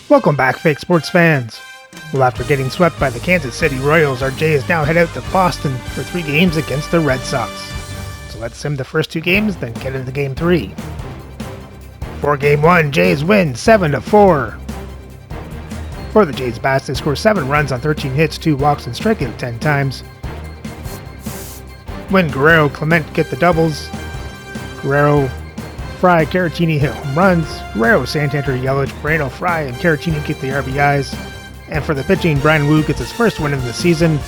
Welcome back, fake sports fans. Well, after getting swept by the Kansas City Royals, our Jays now head out to Boston for 3 games against the Red Sox. So let's sim the first 2 games, then get into game 3. For game 1, Jays win 7-4. For the Jays bats, they score 7 runs on 13 hits, 2 walks, and strike out 10 times. When Guerrero, Clement get the doubles, Guerrero, Fry, Caratini hit home runs. Guerrero, Santander, Yelich, Moreno, Fry, and Caratini get the RBIs. And for the pitching, Brian Wu gets his first win of the season.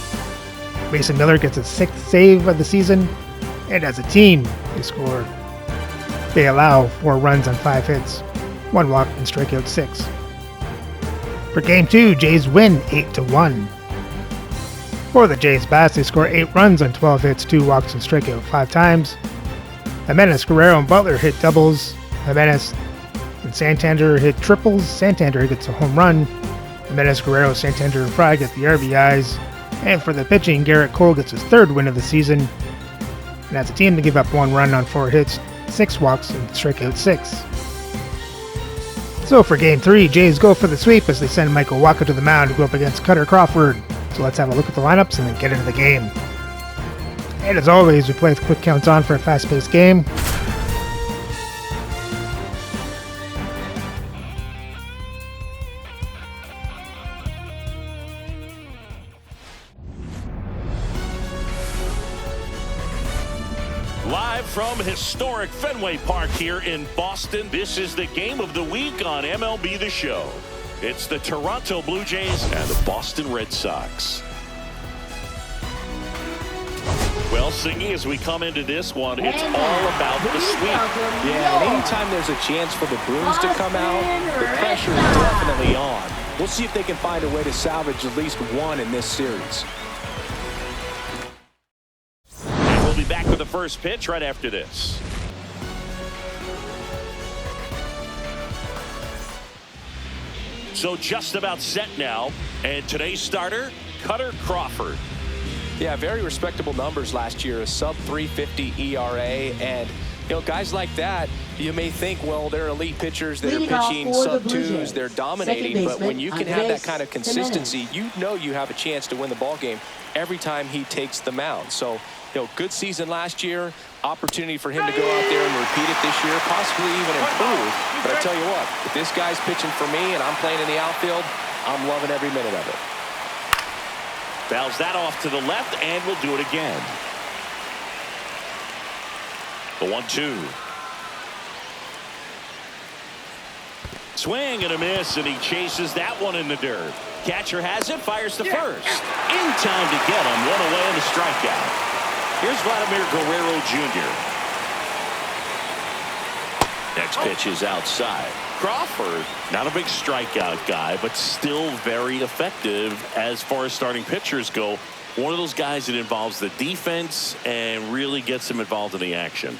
Mason Miller gets his 6th save of the season. And as a team, they allow 4 runs on 5 hits, 1 walk, and strike out 6. For game 2, Jays win 8-1. For the Jays bats, they score 8 runs on 12 hits, 2 walks, and strike out 5 times. Jimenez, Guerrero, and Butler hit doubles. Jimenez and Santander hit triples. Santander gets a home run. Jimenez, Guerrero, Santander, and Fry get the RBIs. And for the pitching, Garrett Cole gets his 3rd win of the season. And as a team, they give up 1 run on 4 hits, 6 walks, and strike out 6. So for game 3, Jays go for the sweep as they send Michael Wacha to the mound to go up against Cutter Crawford. So let's have a look at the lineups and then get into the game. And as always, we play with quick counts on for a fast-paced game. Live from historic Fenway Park here in Boston, this is the game of the week on MLB The Show. It's the Toronto Blue Jays and the Boston Red Sox. Well, Singy, as we come into this one, it's all about the sweep. Yeah, and anytime there's a chance for the Bruins to come out, the pressure is definitely on. We'll see if they can find a way to salvage at least 1 in this series. And we'll be back with the first pitch right after this. So just about set now, and today's starter, Cutter Crawford. Yeah, very respectable numbers last year, a sub-350 ERA, and guys like that, you may think, well, they're elite pitchers, they're pitching sub-2s, they're dominating, but when you can have that kind of consistency, you have a chance to win the ball game every time he takes the mound. So, good season last year, opportunity for him to go out there and repeat it this year, possibly even improve. But I tell you what, if this guy's pitching for me and I'm playing in the outfield, I'm loving every minute of it. Fouls that off to the left, and we'll do it again. The 1-2. Swing and a miss, and he chases that one in the dirt. Catcher has it, fires to first. In time to get him, 1 away and a strikeout. Here's Vladimir Guerrero Jr. Next pitch is outside. Crawford, not a big strikeout guy, but still very effective as far as starting pitchers go. One of those guys that involves the defense and really gets them involved in the action.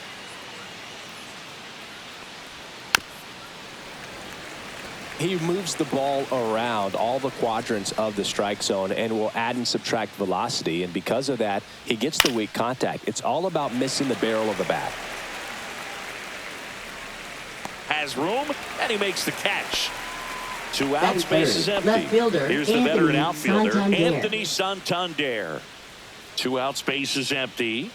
He moves the ball around all the quadrants of the strike zone and will add and subtract velocity, and because of that, he gets the weak contact. It's all about missing the barrel of the bat. Has room, and he makes the catch. 2 out, space is empty. Left fielder, Here's the Anthony veteran outfielder, Santander. Anthony Santander. 2 out, space is empty.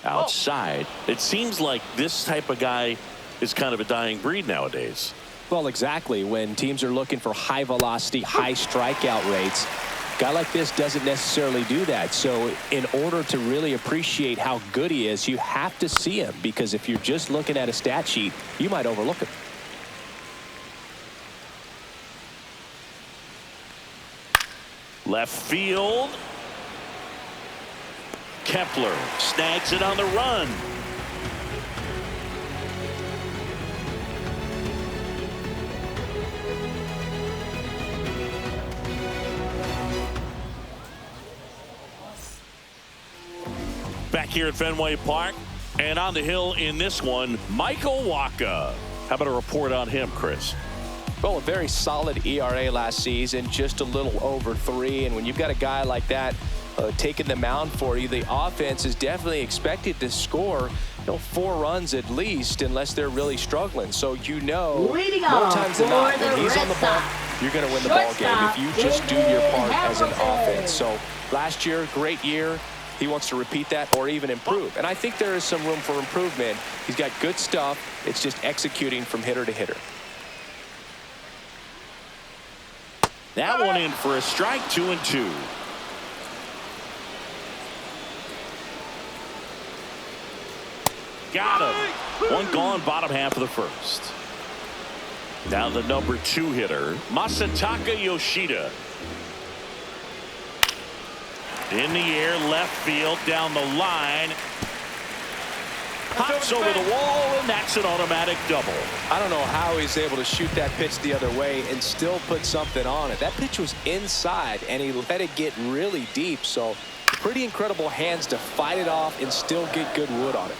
Outside. It seems like this type of guy is kind of a dying breed nowadays. Well, exactly. When teams are looking for high velocity, high strikeout rates, a guy like this doesn't necessarily do that. So in order to really appreciate how good he is, you have to see him, because if you're just looking at a stat sheet, you might overlook him. Left field. Kepler snags it on the run. Back here at Fenway Park, and on the hill in this one, Michael Wacha. How about a report on him, Chris? Well, a very solid ERA last season, just a little over 3. And when you've got a guy like that, taking the mound for you. The offense is definitely expected to score 4 runs at least, unless they're really struggling. So more times than not, when he's on the ball, you're going to win the ball game if you just do your part as an offense. So last year, great year. He wants to repeat that or even improve. And I think there is some room for improvement. He's got good stuff. It's just executing from hitter to hitter. That one in for a strike, 2-2. Got him. One gone, bottom half of the first. Now the number 2 hitter, Masataka Yoshida. In the air, left field, down the line. Pops over the wall, and that's an automatic double. I don't know how he's able to shoot that pitch the other way and still put something on it. That pitch was inside, and he let it get really deep. So pretty incredible hands to fight it off and still get good wood on it.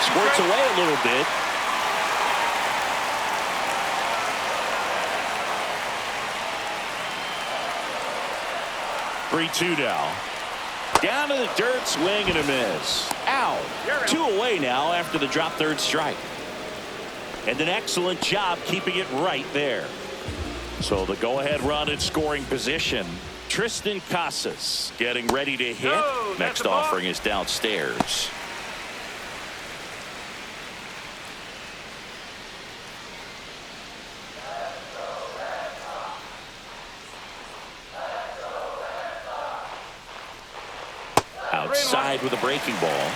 Squirts away a little bit. Three-2 now. Down to the dirt, swing and a miss. Out. 2 away now after the drop third strike. And an excellent job keeping it right there. So the go-ahead run in scoring position. Tristan Casas getting ready to hit. Next offering is downstairs. Outside with a breaking ball.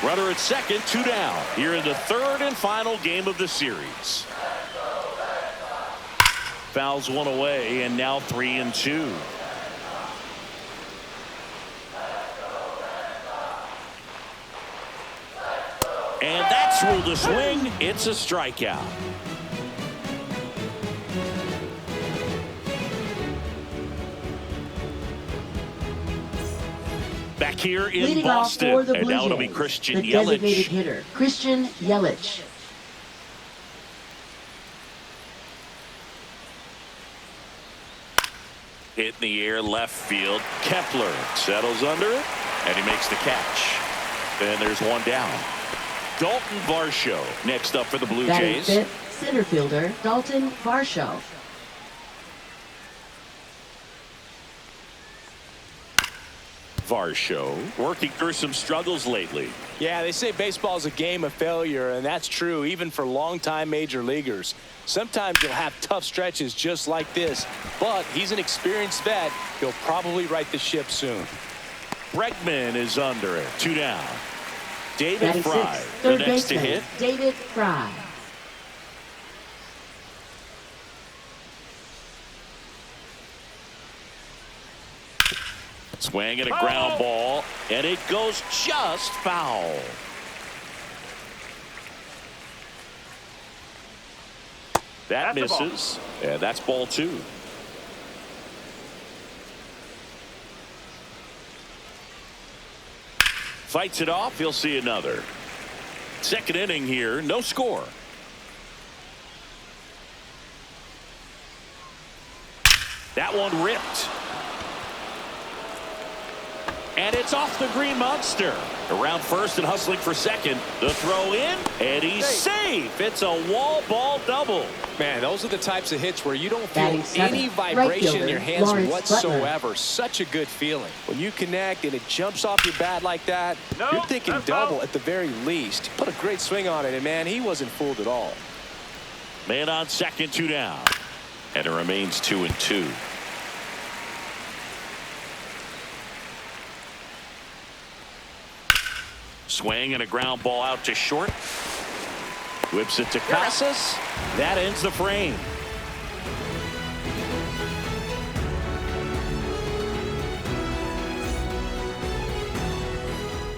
Runner at second, 2 down. Here in the 3rd and final game of the series. Fouls one away, and now 3-2. And that's ruled a swing. It's a strikeout. Back here in Leading Boston, off for the and Blue now it'll be Jays, Christian the Yelich. designated hitter, Christian Yelich. Hit in the air, left field. Kepler settles under it, and he makes the catch. And there's one down. Dalton Varsho next up for the Blue Batting Jays. fifth, center fielder Dalton Varsho. Varsho working through some struggles lately. Yeah, they say baseball is a game of failure, and that's true even for longtime major leaguers. Sometimes you'll have tough stretches just like this, but he's an experienced vet. He'll probably right the ship soon. Bregman is under it. 2 down. David Batting Fry, sixth, the third next to baseman hit. David Fry. Swing and a ground ball, and it goes just foul. That misses, and that's ball 2. Fights it off. He'll see another. Second inning here, no score. That one ripped. And it's off the green monster. Around first and hustling for second. The throw in, and he's safe. It's a wall ball double. Man, those are the types of hits where you don't feel any Right vibration in fielder, your hands Lawrence whatsoever. Butler. Such a good feeling. When you connect and it jumps off your bat like that, you're thinking double at the very least. Put a great swing on it, and man, he wasn't fooled at all. Man on second, 2 down. And it remains 2-2. Swing and a ground ball out to short. Whips it to Casas. That ends the frame.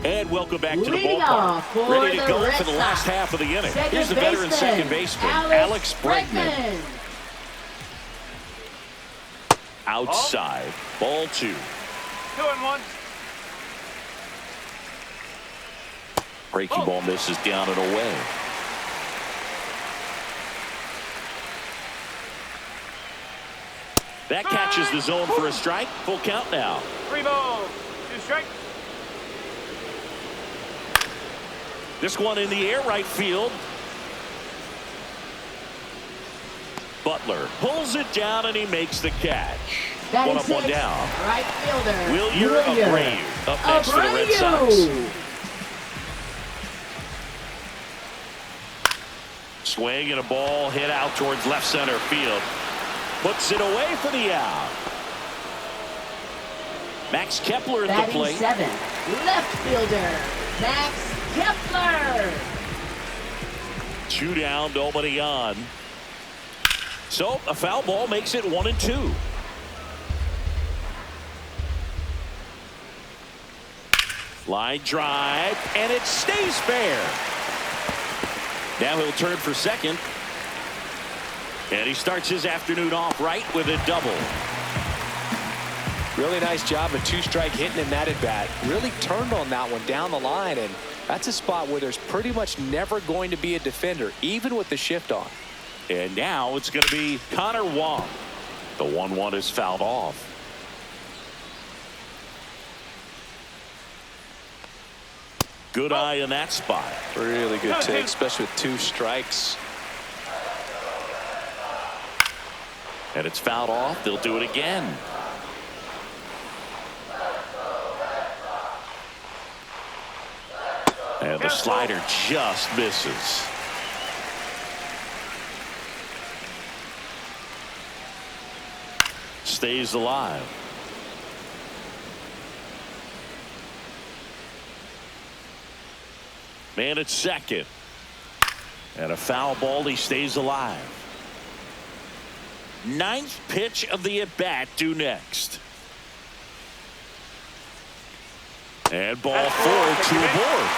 And welcome back to the Leading ballpark. off for Ready to the go Red for the last Sox. half of the inning. Second Here's the veteran baseman, second baseman, Alex Bregman. Outside, ball 2. 2-1. Breaking ball misses down and away. That catches the zone for a strike. Full count now. 3 balls, 2 strikes. This one in the air, right field. Butler pulls it down and he makes the catch. One up, one down. Right fielder. Wilyer Abreu up next for the Red Sox. Swing and a ball hit out towards left center field. Puts it away for the out. Max Kepler at the plate. 7, left fielder, Max Kepler. 2 down, nobody on. So a foul ball makes it 1-2. Line drive, and it stays fair. Now he'll turn for second. And he starts his afternoon off right with a double. Really nice job, a 2-strike hitting in that at bat. Really turned on that one down the line, and that's a spot where there's pretty much never going to be a defender, even with the shift on. And now it's going to be Connor Wong. The 1-1 is fouled off. Good eye in that spot. Really good take, especially with 2 strikes. And it's fouled off. They'll do it again. And the slider just misses. Stays alive. Man at second. And a foul ball. He stays alive. 9th pitch of the at-bat due next. And ball 4 to aboard.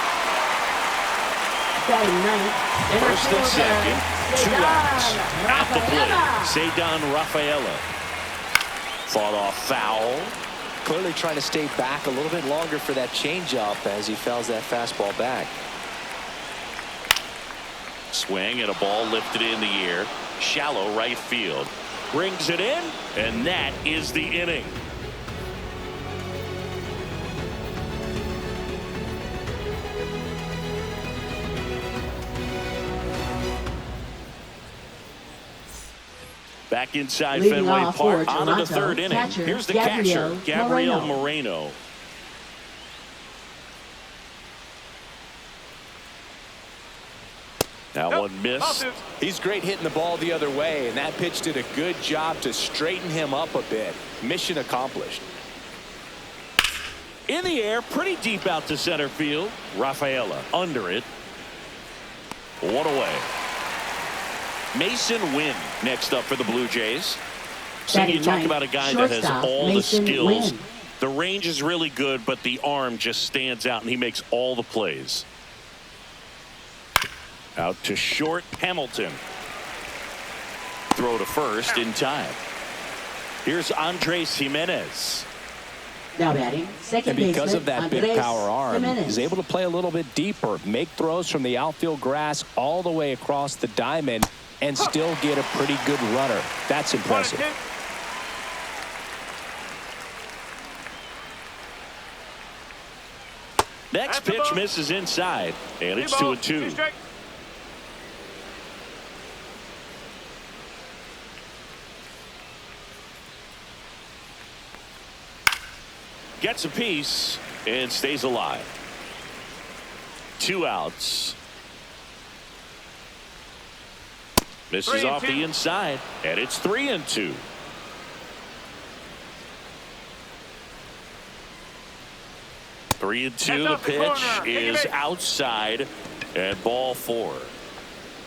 First and second, 2 outs. At the plate, Ceddanne Rafaela. Fought off foul. Clearly trying to stay back a little bit longer for that changeup as he fouls that fastball back. Swing and a ball lifted in the air. Shallow right field. Brings it in, and that is the inning. Back inside Fenway Park, on to the 3rd inning. Here's the catcher, Gabriel Moreno. That one missed. He's great hitting the ball the other way, and that pitch did a good job to straighten him up a bit. Mission accomplished. In the air, pretty deep out to center field. Rafaela under it. 1 away. Mason Wynn next up for the Blue Jays. So you talk about a guy that has all the skills. The range is really good, but the arm just stands out, and he makes all the plays. Out to short, Hamilton. Throw to first in time. Here's Andres Jimenez. Now batting, second baseman. And because of that Andres big power arm, Jimenez. he's able to play a little bit deeper, make throws from the outfield grass all the way across the diamond, and still get a pretty good runner. That's impressive. Next pitch misses inside, and it's 2-2. Gets a piece and stays alive. 2 outs. Misses off the inside, and it's 3-2. Three and two. The pitch is outside, and ball 4.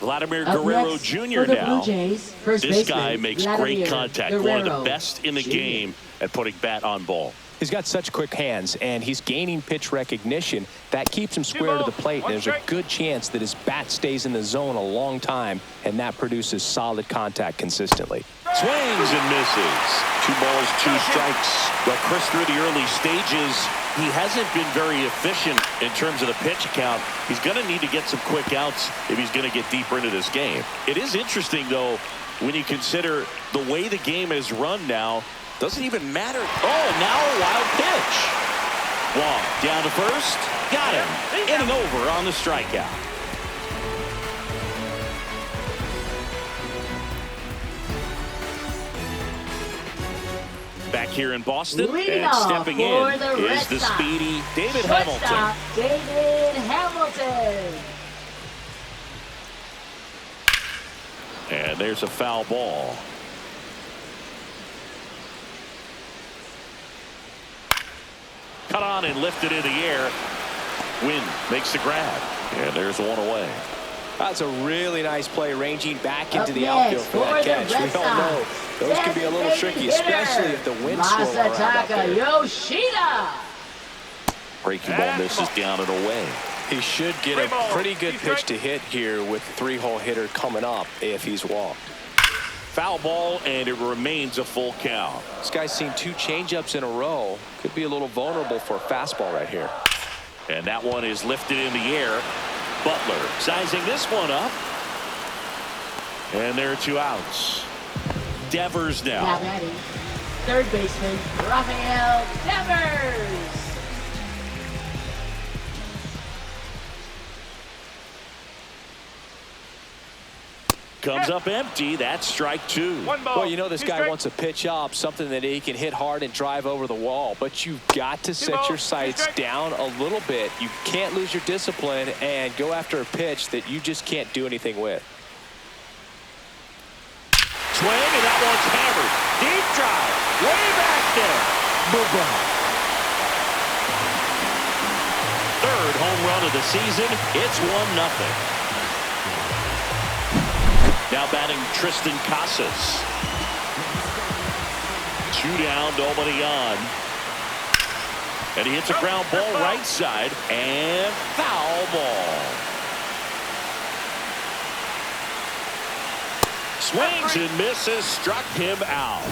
Vladimir Guerrero Jr. now. This guy makes great contact. One of the best in the game at putting bat on ball. He's got such quick hands, and he's gaining pitch recognition. That keeps him square to the plate, and there's a good chance that his bat stays in the zone a long time, and that produces solid contact consistently. Swings and misses. 2 balls, 2 strikes. But Chris, through the early stages, he hasn't been very efficient in terms of the pitch count. He's going to need to get some quick outs if he's going to get deeper into this game. It is interesting, though, when you consider the way the game is run now. Doesn't even matter. Oh, now a wild pitch. Wong down to first. Got him. Inning over on the strikeout. Back here in Boston, and stepping in is the speedy David Hamilton. David Hamilton. And there's a foul ball. Cut on and lifted in the air. Wynn makes the grab. And there's one away. That's a really nice play, ranging back into the outfield for that catch. We all know those can be a little tricky, especially if the wind's swirling around out there. Yoshida. Breaking ball misses down and away. He should get a pretty good pitch to hit here with the 3-hole hitter coming up if he's walked. Foul ball, and it remains a full count. This guy's seen 2 changeups in a row. Could be a little vulnerable for a fastball right here. And that one is lifted in the air. Butler sizing this one up. And there are 2 outs. Devers now. Now batting, third baseman, Rafael Devers. Comes up empty. That's strike 2. Well, you know this guy wants to pitch up, something that he can hit hard and drive over the wall. But you've got to set your sights down a little bit. You can't lose your discipline and go after a pitch that you just can't do anything with. Swing, and that one's hammered. Deep drive. Way back there. Bye-bye. Third home run of the season. It's 1-0. Now batting Tristan Casas. 2 down, nobody on. And he hits a ground ball right side, and foul ball. Swings and misses, struck him out.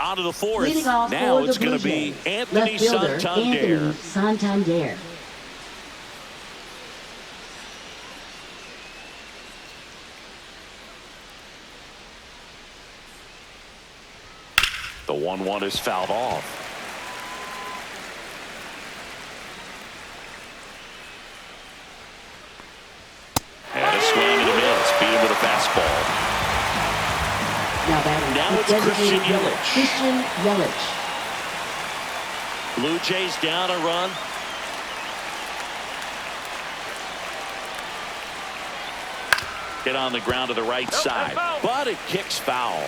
On to the fourth. Now it's going to be Anthony Santander. The 1-1 is fouled off. And a swing and a miss. Beat him with a fastball. Now it's Christian Yelich. Blue Jays down a run. Hit on the ground to the right side, but it kicks foul.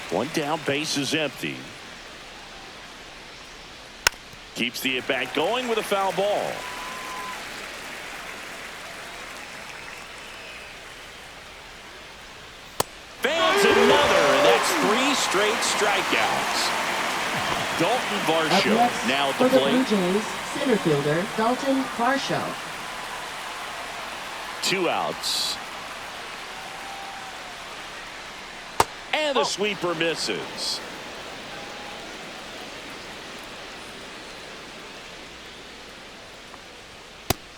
1 down, base is empty. Keeps the at-bat going with a foul ball. Fans another, and that's 3 straight strikeouts. Dalton Varsho now at the plate. Blue Jays center fielder Dalton Varsho. 2 outs. And the sweeper misses.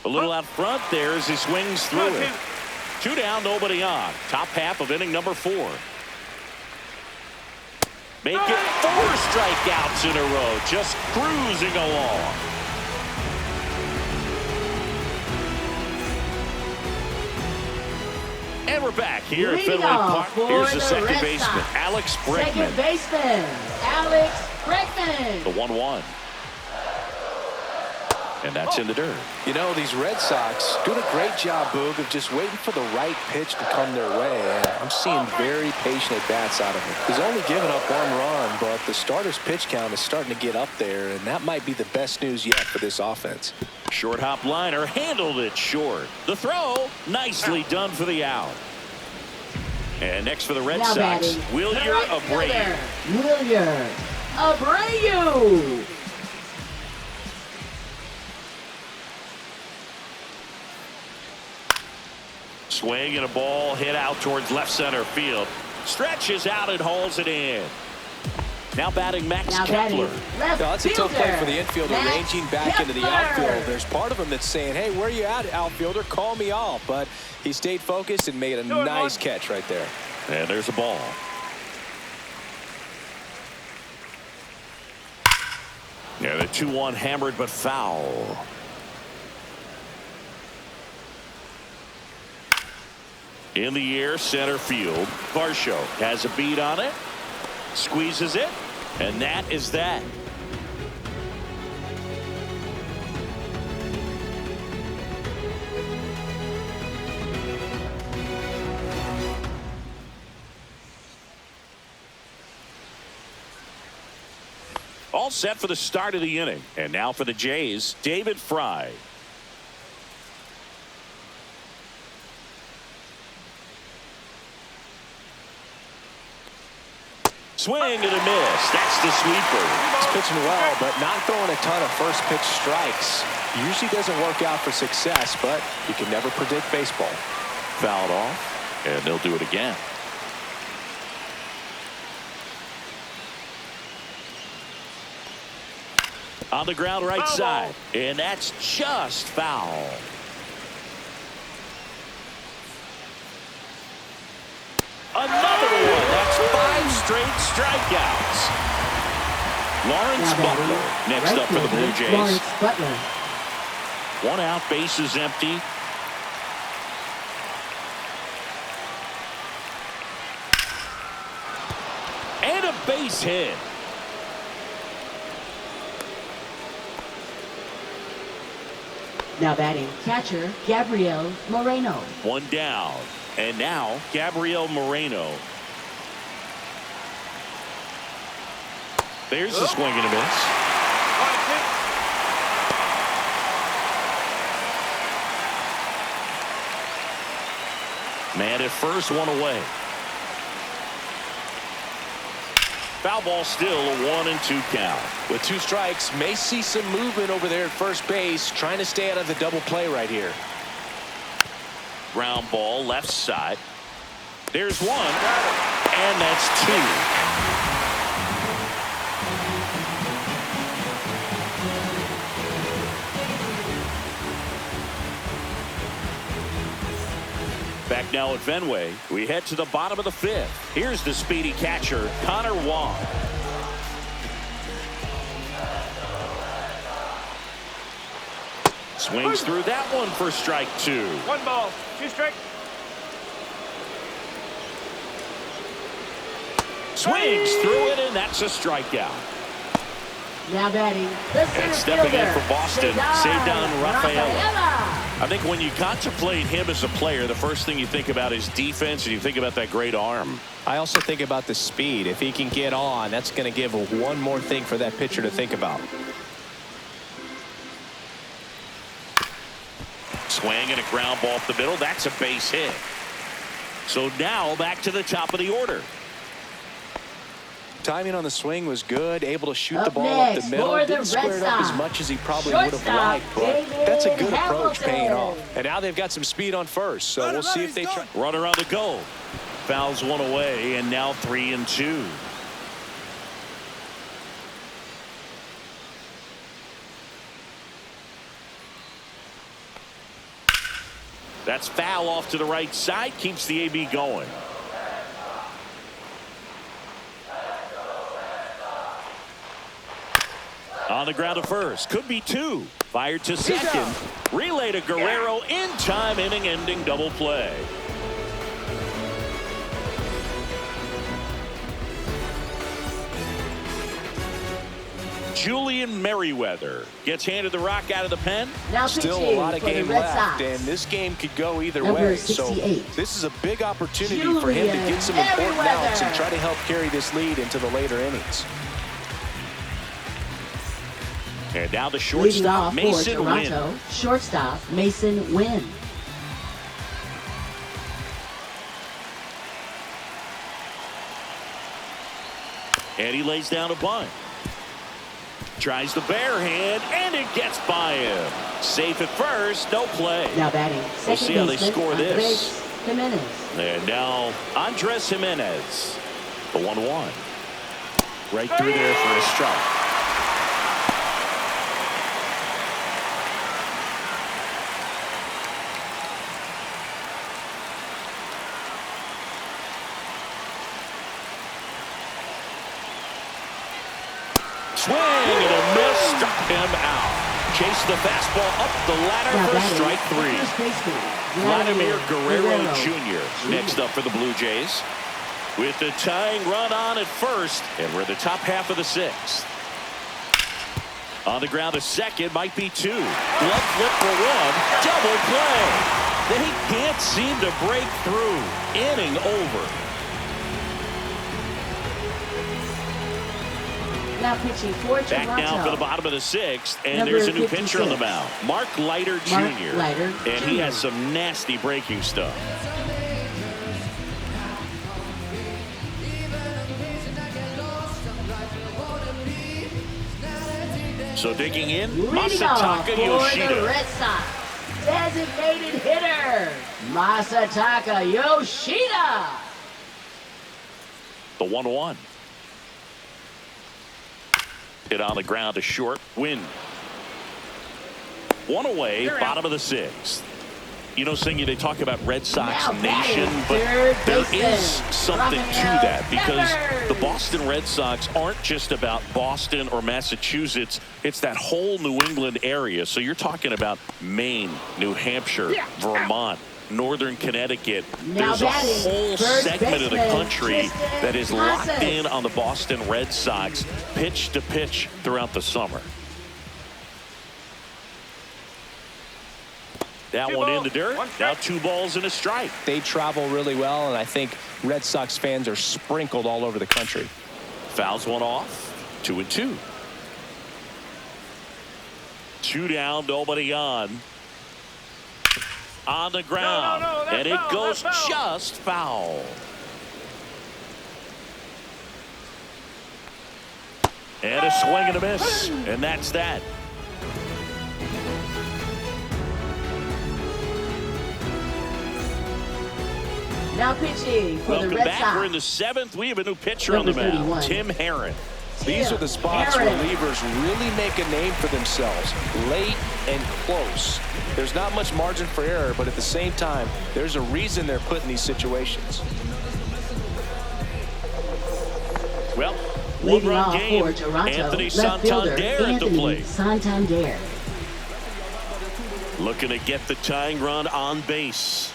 A little out front there as he swings through it. 2 down, nobody on. Top half of inning number 4. Make it 4 strikeouts in a row, just cruising along. And we're back here at Fenway Park. Here's the second baseman, Alex Bregman. The 1-1. And that's in the dirt. You know, these Red Sox doing a great job, Boog, of just waiting for the right pitch to come their way. And I'm seeing very patient at-bats out of him. He's only given up 1 run, but the starter's pitch count is starting to get up there, and that might be the best news yet for this offense. Short hop liner handled it short. The throw, nicely done for the out. And next for the Red Sox, Wilyer Abreu. Wilyer Abreu. Swing and a ball hit out towards left center field. Stretches out and hauls it in. Now batting Max Kepler. That's a tough play for the infielder, Max ranging back Kepler. into the outfield. There's part of him that's saying, hey, where you at, outfielder? Call me off. But he stayed focused and made a nice catch right there. And there's a ball. Yeah, the 2-1 hammered but foul. In the air, center field. Varsho has a beat on it. Squeezes it. And that is that. All set for the start of the inning. And now for the Jays, David Fry. Swing and a miss. That's the sweeper. He's pitching well, but not throwing a ton of first pitch strikes. Usually doesn't work out for success, but you can never predict baseball. Fouled off, and they'll do it again. On the ground right side, and that's just foul. Another one. That's 5 straight strikeouts. Lawrence Butler next up for the Blue Jays. Lawrence Butler. 1 out, bases empty. And a base hit. Now batting catcher Gabriel Moreno. 1 down. And now Gabriel Moreno. There's the swing and a miss. Man at first, 1 away. Foul ball, still a 1-2 count. With 2 strikes, may see some movement over there at first base, trying to stay out of the double play right here. Ground ball left side. There's 1, and that's 2. Back now at Fenway, we head to the bottom of the 5th. Here's the speedy catcher, Connor Wong. Swings through that one for strike 2. 1 ball, 2 strikes. Swings through it, and that's a strikeout. Now batting the center And stepping in fielder, for Boston, Cesar Rafaela. I think when you contemplate him as a player, the first thing you think about is defense, and you think about that great arm. I also think about the speed. If he can get on, that's going to give one more thing for that pitcher to think about. Swing and a ground ball up the middle. That's a base hit. So now back to the top of the order. Timing on the swing was good, able to shoot the Up ball up next the middle. for the Didn't square it up as Red much as he probably Sox. would have liked, but Shortstop, that's a good David approach paying Hamilton. off. And now they've got some speed on first, so we'll see if they try. Runner on the go. Fouls 1 away, and now 3-2. That's foul off to the right side, keeps the AB going. On the ground to first, could be 2. Fired to second. Relay to Guerrero in time, inning-ending double play. Julian Merriweather gets handed the rock out of the pen. Now Still a pitching lot of for the game Red left, Sox. and this game could go either Number way. 68. So this is a big opportunity for him to get some Julian important outs and Merriweather. try to help carry this lead into the later innings. And now the Leading shortstop, off for Mason Wynn. Toronto, shortstop Mason Wynn. And he lays down a bunt. Tries the bare hand, and it gets by him. Safe at first, no play. Now batting We'll second see how they baseman score Andres this. Jimenez. And now Andres Jimenez, the 1-1. Right through there for a strike. Swing and a miss, struck him out. Chased the fastball up the ladder for strike 3. Vladimir Guerrero Jr. next up for the Blue Jays. With the tying run on at first, and we're in the top half of the 6th. On the ground, a second, might be 2. Glove flip for 1, double play. They can't seem to break through. Inning over. Now pitching for Toronto. Back now for the bottom of the 6th, and there's a new pitcher on the mound, Mark Leiter Jr. And he has some nasty breaking stuff. So digging in, Masataka Yoshida. For the Red Sox, designated hitter, Masataka Yoshida. The 1-1. Hit on the ground to short. Win. 1 away, bottom of the 6th. You know, Singy, they talk about Red Sox Nation, but there is something to that because the Boston Red Sox aren't just about Boston or Massachusetts. It's that whole New England area. So you're talking about Maine, New Hampshire, Vermont, Northern Connecticut. There's a whole segment of the country that is locked in on the Boston Red Sox pitch to pitch throughout the summer. That one in the dirt. Now 2 balls and a strike. They travel really well, and I think Red Sox fans are sprinkled all over the country. Fouls one off. 2-2. 2 down, nobody on. On the ground, and it goes just foul. And a swing and a miss, and that's that. Now pitching for the Red Sox. We're in the 7th. We have a new pitcher on the mound, Tim Herron. These are the spots where relievers really make a name for themselves, late and close. There's not much margin for error, but at the same time, there's a reason they're put in these situations. Well, 1-run game. For Toronto, Anthony Santander at the plate. Santander. Looking to get the tying run on base.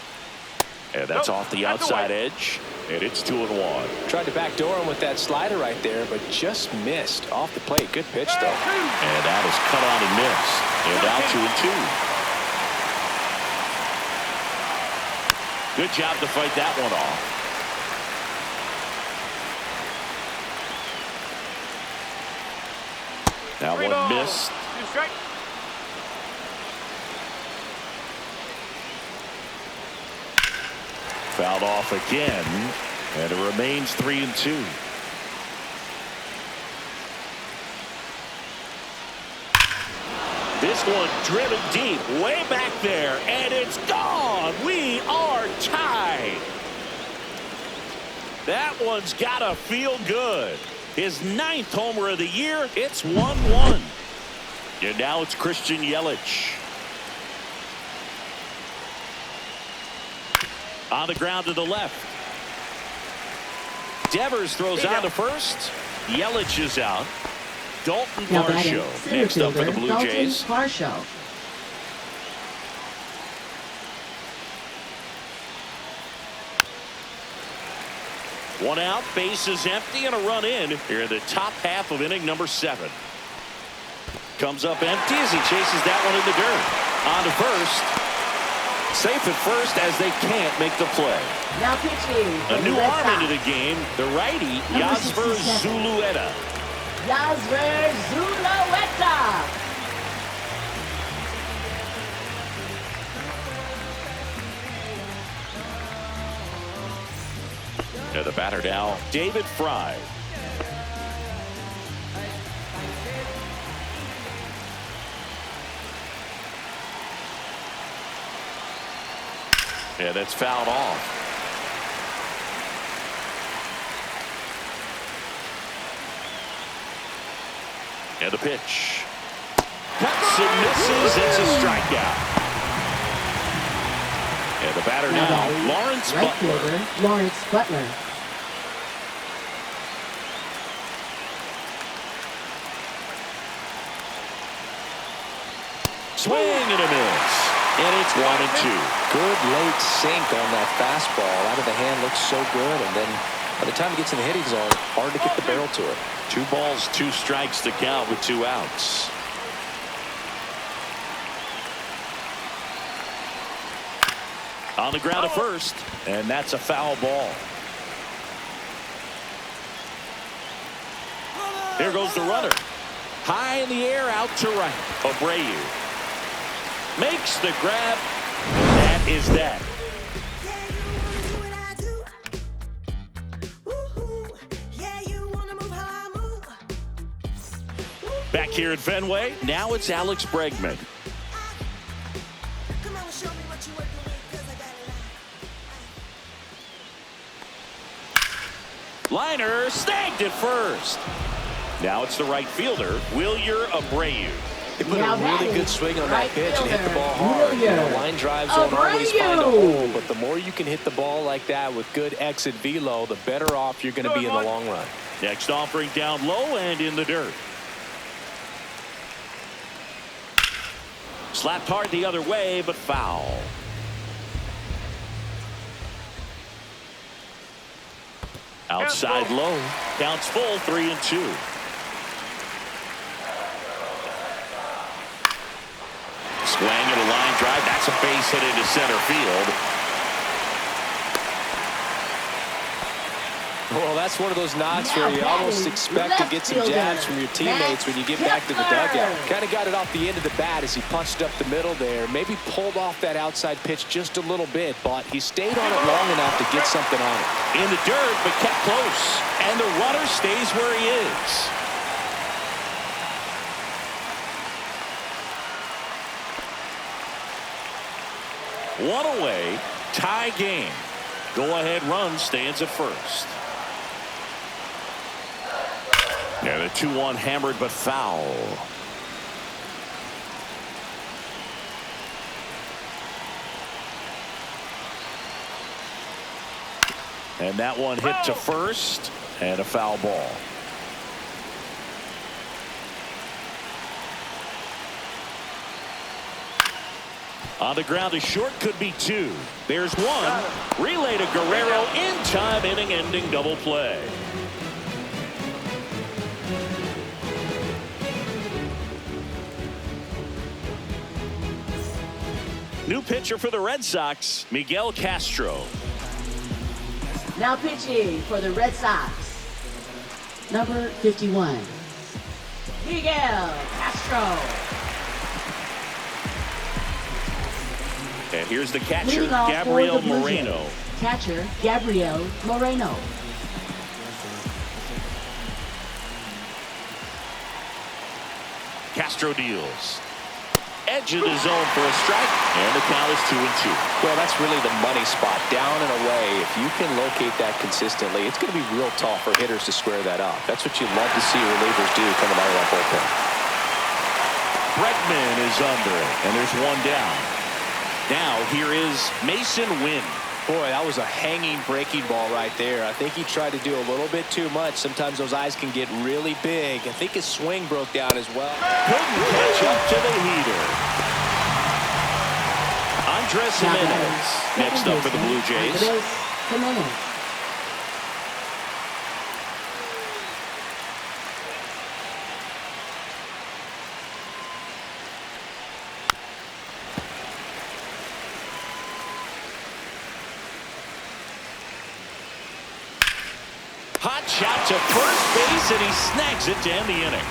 And that's off the outside edge. And it's 2-1. Tried to backdoor him with that slider right there, but just missed off the plate. Good pitch, though. And that is cut on and missed. And now 2-2. Good job to fight that one off. That one missed. Fouled off again, and it remains 3-2. This one driven deep, way back there, and it's gone. We are tied. That one's gotta feel good. His 9th homer of the year. It's 1-1. And now it's Christian Yelich. On the ground to the left. Devers throws out to first. Yelich is out. Dalton Varsho next up for the Blue Jays. One out, base is empty, and a run in here in the top half of inning number 7. Comes up empty as he chases that one in the dirt. On to first. Safe at first as they can't make the play. Now pitching. A new arm into the game, the righty, Yasver Zulueta. Yasver Zulueta. And the batter now, David Fry. Yeah, that's fouled off. And the pitch. Cuts and misses. It's a strikeout. And the batter now, Lawrence Butler. Lawrence Butler. Swing and a miss. And it's 1-2. Good late sink on that fastball. Out of the hand, looks so good. And then by the time it gets in the hitting zone, hard to get the barrel to it. 2 balls, 2 strikes to count with 2 outs. On the ground at first, and that's a foul ball. Here goes the runner. High in the air, out to right. Abreu makes the grab. That is that. Back here at Fenway, now it's Alex Bregman. Liner snagged at first. Now it's the right fielder, Wilyer Abreu. He put a really good swing on that pitch and hit the ball hard. You know, line drives don't always find a hole, but the more you can hit the ball like that with good exit velo, the better off you're going to be in the long run. Next offering down low and in the dirt. Slapped hard the other way, but foul. Outside low. Counts full, 3-2. Swing and a line drive. That's a base hit into center field. Well, that's one of those knocks where you almost expect to get some jabs from your teammates when you get back to the dugout. Kind of got it off the end of the bat as he punched up the middle there. Maybe pulled off that outside pitch just a little bit, but he stayed on it long enough to get something on it. In the dirt, but kept close. And the runner stays where he is. One away, tie game. Go-ahead run stands at first. And a 2-1 hammered but foul. And that one hit to first and a foul ball. On the ground to short, could be 2. There's 1. Relay to Guerrero in time, inning-ending double play. New pitcher for the Red Sox, Miguel Castro. Now pitching for the Red Sox, number 51, Miguel Castro. And here's the catcher, Gabriel Moreno. Catcher, Gabriel Moreno. Castro deals. Edge of the zone for a strike, and the count is 2-2. Well, that's really the money spot, down and away. If you can locate that consistently, it's going to be real tough for hitters to square that up. That's what you love to see relievers do coming out of that bullpen. Bregman is under it, and there's 1 down. Now here is Mason Wynn. Boy, that was a hanging breaking ball right there. I think he tried to do a little bit too much. Sometimes those eyes can get really big. I think his swing broke down as well. Couldn't catch up to the heater. Andres Jimenez next up for the Blue Jays. Hot shot to first base, and he snags it to end the inning.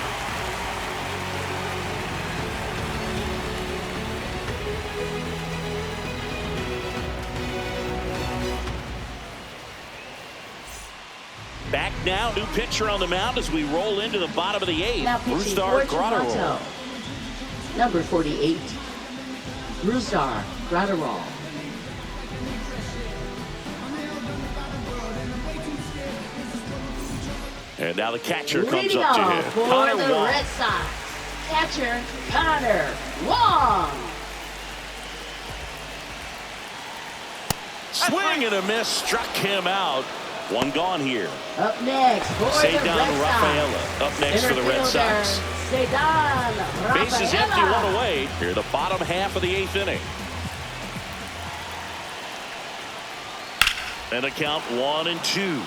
Back now, new pitcher on the mound as we roll into the bottom of the 8th. Brusdar Graterol. Number 48, Brusdar Graterol. And now the catcher comes Leading up to off hit. for Connor the Wong. Red Sox, catcher Connor Wong. Swing and a miss, struck him out. One gone here. Up next for the Cedar Red Sox. Rafaela up next for the Red Sox. Cedar Base is empty, Rafaela. one away. Here the bottom half of the 8th inning. And a count 1-2.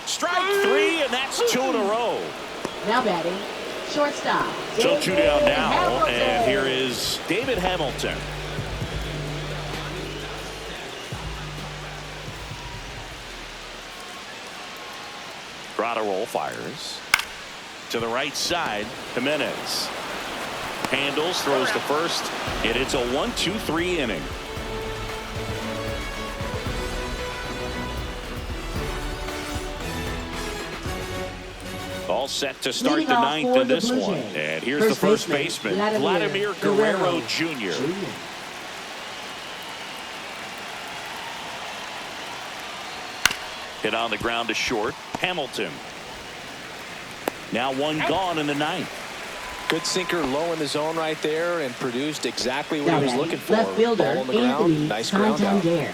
Strike 3, and that's 2 in a row. Now batting, shortstop. So 2 down now, Hamilton. and here is David Hamilton. Roll fires to the right side. Jimenez handles, throws to first, and it's a 1-2-3 inning. All set to start Leading the off 9th for in the this Blue one. Jays. And here's the first baseman, Vladimir Guerrero Jr. Hit on the ground to short. Hamilton. Now one gone in the 9th. Good sinker low in the zone right there and produced exactly what he was looking for. Left fielder Ball on the ground. Anthony Nice ground out. Santander.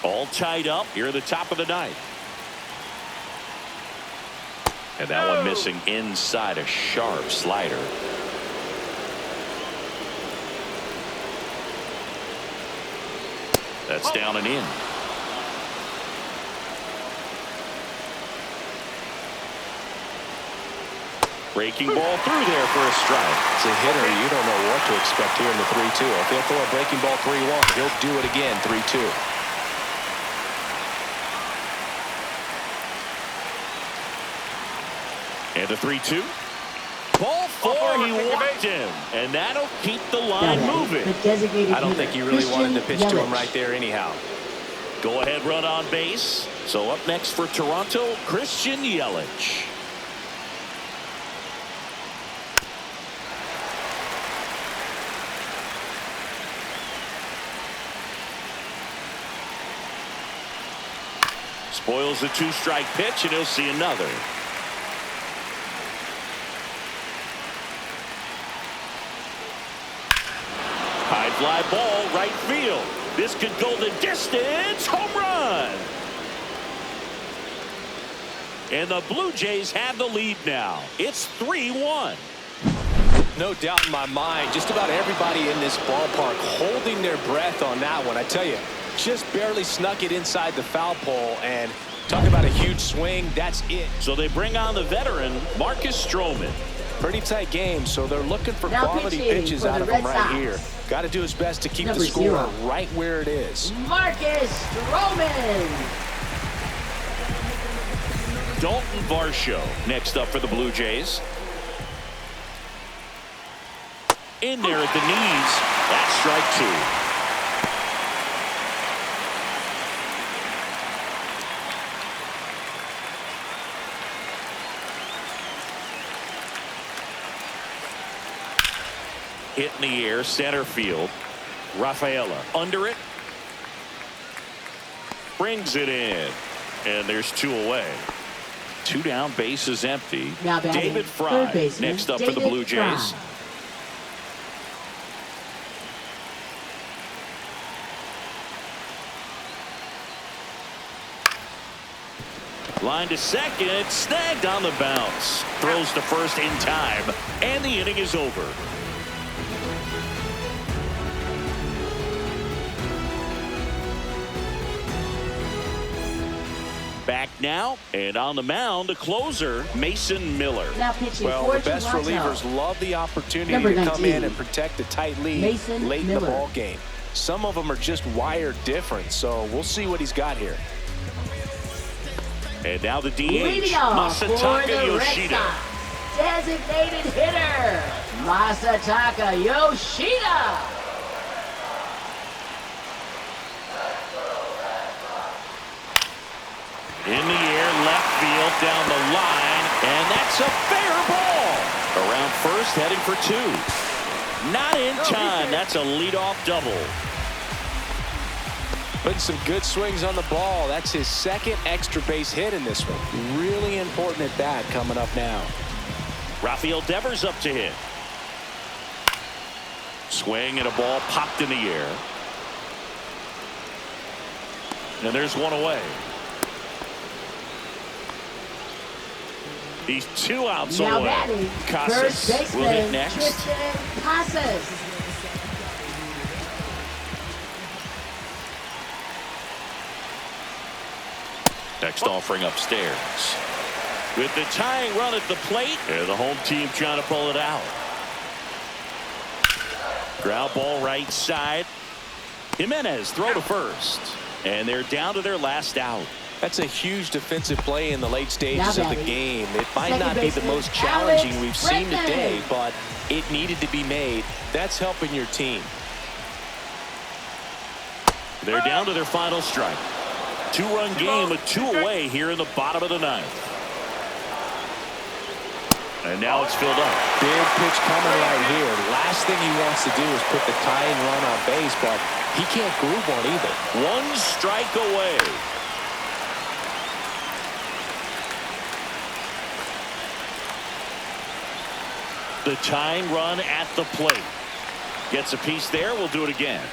All tied up here at the top of the 9th. And that one missing inside, a sharp slider. That's down and in. Breaking ball through there for a strike. As a hitter, you don't know what to expect here in the 3-2. If he'll throw a breaking ball 3-1, he'll do it again 3-2. And a 3-2. Ball 4, he walked him. And that'll keep the line moving. I don't think he really wanted to pitch to him right there anyhow. Go ahead run on base. So up next for Toronto, Christian Yelich. Spoils the 2-strike pitch, and he'll see another. High fly ball, right field. This could go the distance. Home run. And the Blue Jays have the lead now. It's 3-1. No doubt in my mind, just about everybody in this ballpark holding their breath on that one. I tell you, just barely snuck it inside the foul pole, and talk about a huge swing. That's it. So they bring on the veteran, Marcus Stroman. Pretty tight game, so they're looking for Now quality pitching pitches for out the of him Red right Sox. here. Got to do his best to keep Number the score 0. right where it is. Marcus Stroman. Dalton Varsho next up for the Blue Jays. In there at the knees. That's strike 2. Hit in the air, center field. Rafaela under it. Brings it in. And there's 2 away. 2 down, base is empty. Now batting, David Fry third baseman, next up for the David Blue Jays. Fry. Line to second, snagged on the bounce. Throws to first in time, and the inning is over. Back now, and on the mound, the closer, Mason Miller. Now pitching Well, for the best Toronto. relievers love the opportunity Number to come 19, in and protect a tight lead Mason late in the Miller. ball game. Some of them are just wired different, so we'll see what he's got here. And now the Leading DH, off for Masataka the Red Yoshida. Sox, designated hitter, Masataka Yoshida. In the air, left field, down the line, and that's a fair ball. Around first, heading for 2. Not in time. That's a leadoff double. Putting some good swings on the ball. That's his second extra base hit in this one. Really important at bat coming up now. Rafael Devers up to hit. Swing and a ball popped in the air. And there's one away. He's 2 outs Now away. batting, Casas first will hit baseman next. Tristan Casas. Next offering upstairs. With the tying run at the plate, and the home team trying to pull it out. Ground ball right side. Jimenez throw to first. And they're down to their last out. That's a huge defensive play in the late stages of the game. It might Second not be the baseman, most challenging we've seen Bregman. today, but it needed to be made. That's helping your team. They're down to their final strike. 2-run game with 2 away here in the bottom of the 9th. And now it's filled up. Big pitch coming right here. Last thing he wants to do is put the tying run on base, but he can't groove one either. 1 strike away. The tying run at the plate. Gets a piece there. We'll do it again.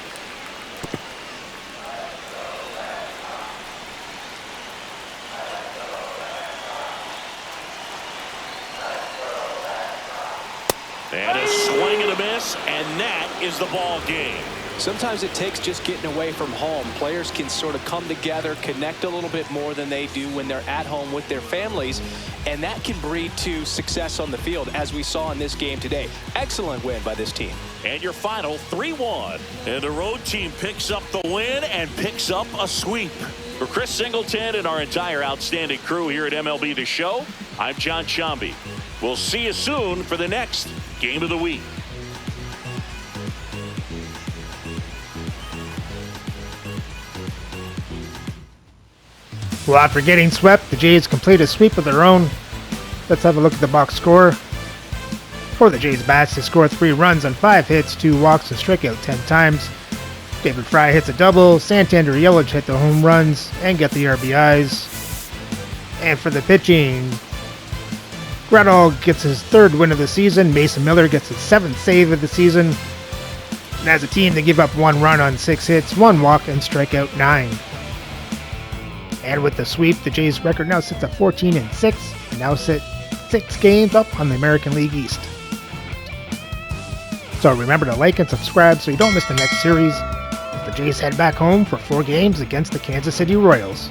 And a swing and a miss, and that is the ball game. Sometimes it takes just getting away from home. Players can sort of come together, connect a little bit more than they do when they're at home with their families, and that can breed to success on the field, as we saw in this game today. Excellent win by this team. And your final 3-1. And the road team picks up the win and picks up a sweep. For Chris Singleton and our entire outstanding crew here at MLB The Show, I'm John Chomby. We'll see you soon for the next Game of the Week. Well, after getting swept, the Jays complete a sweep of their own. Let's have a look at the box score. For the Jays bats, they score 3 runs on 5 hits, 2 walks, and struck out 10 times. David Fry hits a double, Santander Yelich hit the home runs and get the RBIs. And for the pitching, Grandal gets his 3rd win of the season, Mason Miller gets his 7th save of the season. And as a team, they give up 1 run on 6 hits, 1 walk, and strike out 9. And with the sweep, the Jays' record now sits at 14-6, and now sit 6 games up on the American League East. So remember to like and subscribe so you don't miss the next series, as the Jays head back home for 4 games against the Kansas City Royals.